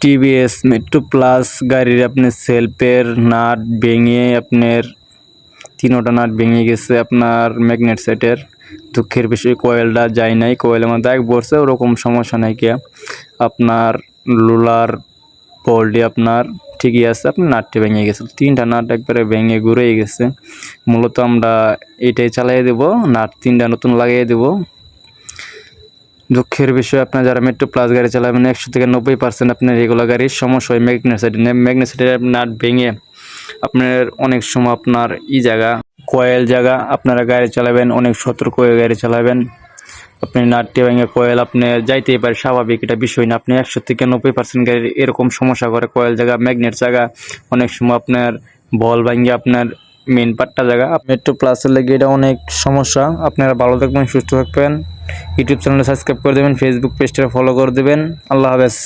TVS metro plus গাড়ির আপনার সেলফের নাট ভেঙে আপনার তিনোটা নাট ভেঙে গেছে আপনার ম্যাগনেট সেটের। দুঃখের বিষয় কয়েলটা যায় নাই, কয়েলের মধ্যে এক পড়ছে, ওরকম সমস্যা নাই কি আপনার লোলার বল্টে আপনার ঠিকই আছে, আপনার নাটটি ভেঙে গেছে, তিনটা নাট একবারে ভেঙে ঘুরে গেছে। মূলত আমরা এটাই চালিয়ে দেব, নাট তিনটা নতুন লাগিয়ে দেব। দুঃখের বিষয় আপনার যারা মেট্রো প্লাস গাড়ি চালাবেন 100 থেকে 90% আপনার এগুলো গাড়ির সমস্যা হয় ম্যাগনেট সেটের নাট ভেঙে আপনার অনেক সময় আপনার জায়গা কয়েল জায়গা আপনারা গাড়ি চালাবেন অনেক সতর্ক হয়ে গাড়ি চালাবেন। আপনি নাটটি ভেঙে কয়েল আপনি যাইতেই পারে, স্বাভাবিক, এটা বিষয় না। আপনি 100 থেকে 90% গাড়ির এরকম সমস্যা করে, কয়েল জায়গা ম্যাগনেট জায়গা অনেক সময় আপনার বল ভাঙে আপনার মেন পার্টটা জায়গা। মেট্রো প্লাসের লেগে এটা অনেক সমস্যা। আপনারা ভালো থাকবেন, সুস্থ থাকবেন। ইউটিউব চ্যানেলটা সাবস্ক্রাইব করে দেবেন, ফেসবুক পেজটা ফলো করে দেবেন। আল্লাহ হাফেজ।